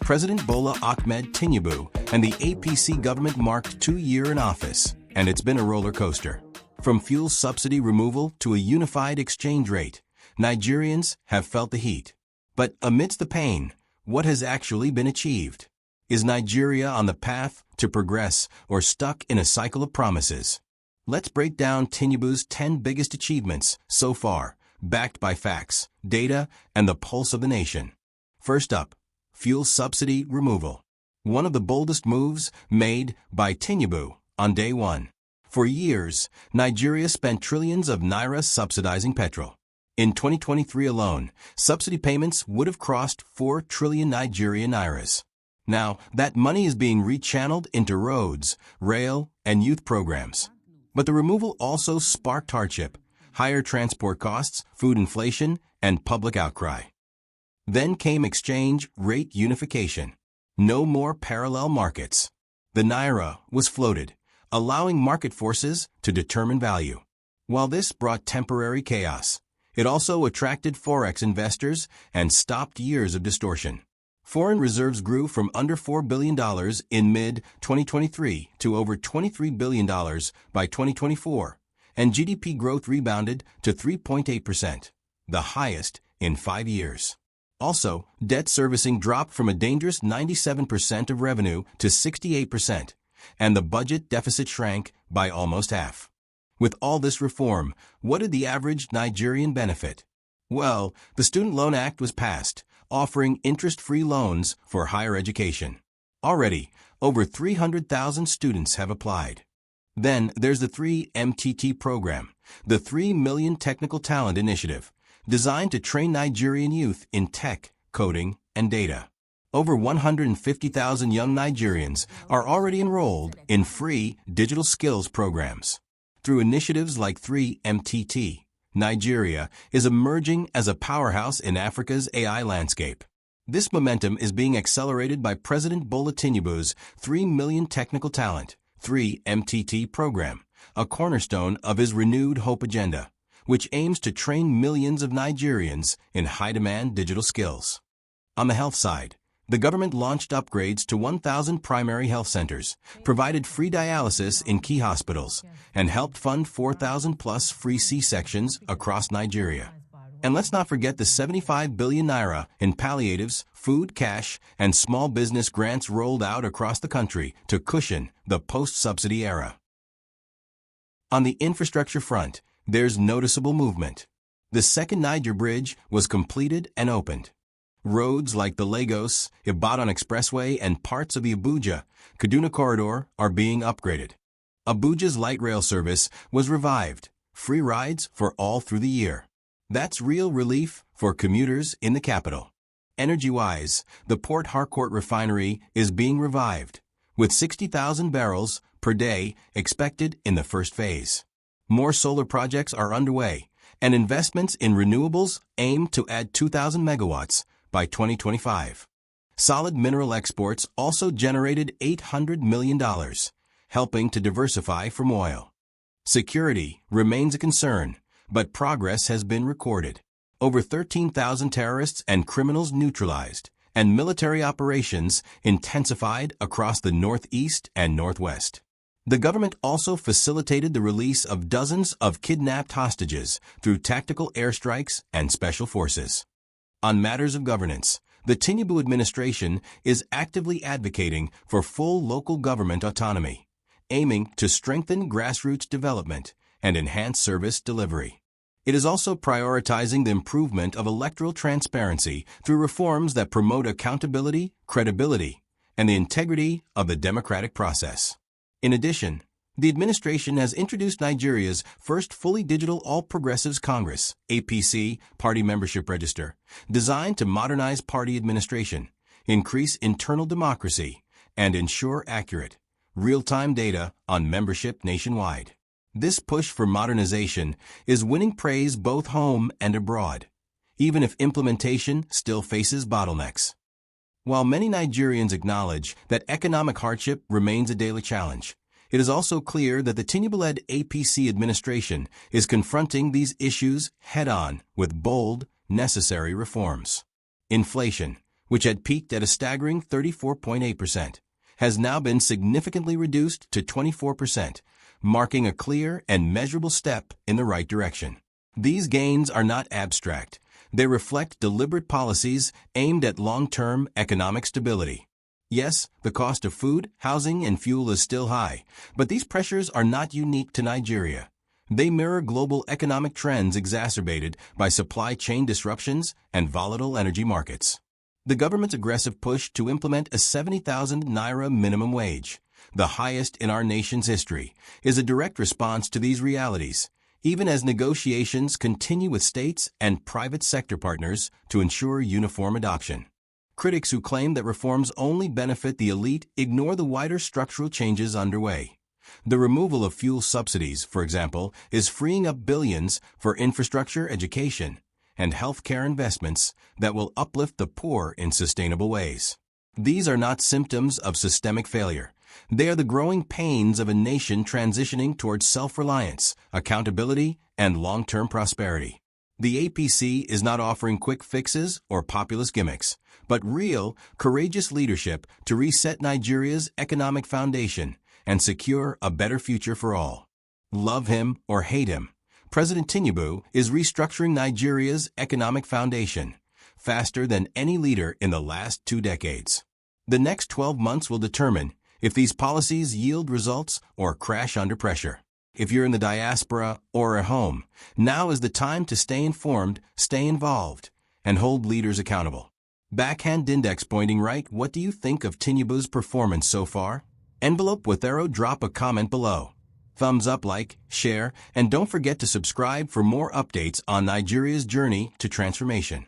President Bola Ahmed Tinubu and the APC government marked 2 years in office, and it's been a roller coaster. From fuel subsidy removal to a unified exchange rate, Nigerians have felt the heat. But amidst the pain, what has actually been achieved? Is Nigeria on the path to progress or stuck in a cycle of promises? Let's break down Tinubu's 10 biggest achievements so far, backed by facts, data, and the pulse of the nation. First up, fuel subsidy removal. One of the boldest moves made by Tinubu on day one. For years, Nigeria spent trillions of naira subsidizing petrol. In 2023 alone, subsidy payments would have crossed 4 trillion Nigerian nairas. Now, that money is being rechanneled into roads, rail, and youth programs. But the removal also sparked hardship, higher transport costs, food inflation, and public outcry. Then came exchange rate unification. No more parallel markets. The naira was floated, allowing market forces to determine value. While this brought temporary chaos, it also attracted forex investors and stopped years of distortion. Foreign reserves grew from under $4 billion in mid-2023 to over $23 billion by 2024, and GDP growth rebounded to 3.8%, the highest in 5 years. Also, debt servicing dropped from a dangerous 97% of revenue to 68%, and the budget deficit shrank by almost half. With all this reform, what did the average Nigerian benefit? Well, the Student Loan Act was passed, offering interest-free loans for higher education. Already, over 300,000 students have applied. Then there's the 3MTT program, the 3 Million Technical Talent Initiative, designed to train Nigerian youth in tech, coding, and data. Over 150,000 young Nigerians are already enrolled in free digital skills programs. Through initiatives like 3MTT, Nigeria is emerging as a powerhouse in Africa's AI landscape. This momentum is being accelerated by President Bola Tinubu's 3 Million Technical Talent, 3MTT program, a cornerstone of his renewed hope agenda, which aims to train millions of Nigerians in high-demand digital skills. On the health side, the government launched upgrades to 1,000 primary health centers, provided free dialysis in key hospitals, and helped fund 4,000-plus free C-sections across Nigeria. And let's not forget the 75 billion naira in palliatives, food, cash, and small business grants rolled out across the country to cushion the post-subsidy era. On the infrastructure front, there's noticeable movement. The second Niger Bridge was completed and opened. Roads like the Lagos-Ibadan Expressway and parts of the Abuja-Kaduna corridor are being upgraded. Abuja's light rail service was revived, free rides for all through the year. That's real relief for commuters in the capital. Energy-wise, the Port Harcourt refinery is being revived, with 60,000 barrels per day expected in the first phase. More solar projects are underway, and investments in renewables aim to add 2,000 megawatts by 2025. Solid mineral exports also generated $800 million, helping to diversify from oil. Security remains a concern, but progress has been recorded. Over 13,000 terrorists and criminals neutralized, and military operations intensified across the Northeast and Northwest. The government also facilitated the release of dozens of kidnapped hostages through tactical airstrikes and special forces. On matters of governance, the Tinubu administration is actively advocating for full local government autonomy, aiming to strengthen grassroots development and enhance service delivery. It is also prioritizing the improvement of electoral transparency through reforms that promote accountability, credibility, and the integrity of the democratic process. In addition, the administration has introduced Nigeria's first fully digital All Progressives Congress (APC) party membership register, designed to modernize party administration, increase internal democracy, and ensure accurate, real-time data on membership nationwide. This push for modernization is winning praise both home and abroad, even if implementation still faces bottlenecks. While many Nigerians acknowledge that economic hardship remains a daily challenge, it is also clear that the Tinubu-led APC administration is confronting these issues head-on with bold, necessary reforms. Inflation, which had peaked at a staggering 34.8%, has now been significantly reduced to 24%, marking a clear and measurable step in the right direction. These gains are not abstract. They reflect deliberate policies aimed at long-term economic stability. Yes, the cost of food, housing, and fuel is still high, but these pressures are not unique to Nigeria. They mirror global economic trends exacerbated by supply chain disruptions and volatile energy markets. The government's aggressive push to implement a 70,000 naira minimum wage, the highest in our nation's history, is a direct response to these realities, even as negotiations continue with states and private sector partners to ensure uniform adoption. Critics who claim that reforms only benefit the elite ignore the wider structural changes underway. The removal of fuel subsidies, for example, is freeing up billions for infrastructure, education, and healthcare investments that will uplift the poor in sustainable ways. These are not symptoms of systemic failure. They are the growing pains of a nation transitioning towards self-reliance, accountability, and long-term prosperity. The APC is not offering quick fixes or populist gimmicks, but real, courageous leadership to reset Nigeria's economic foundation and secure a better future for all. Love him or hate him, President Tinubu is restructuring Nigeria's economic foundation faster than any leader in the last 2 decades. The next 12 months will determine if these policies yield results or crash under pressure. If you're in the diaspora or at home, now is the time to stay informed, stay involved, and hold leaders accountable. Backhand index pointing right, what do you think of Tinubu's performance so far? Envelope with arrow, drop a comment below. Thumbs up, like, share, and don't forget to subscribe for more updates on Nigeria's journey to transformation.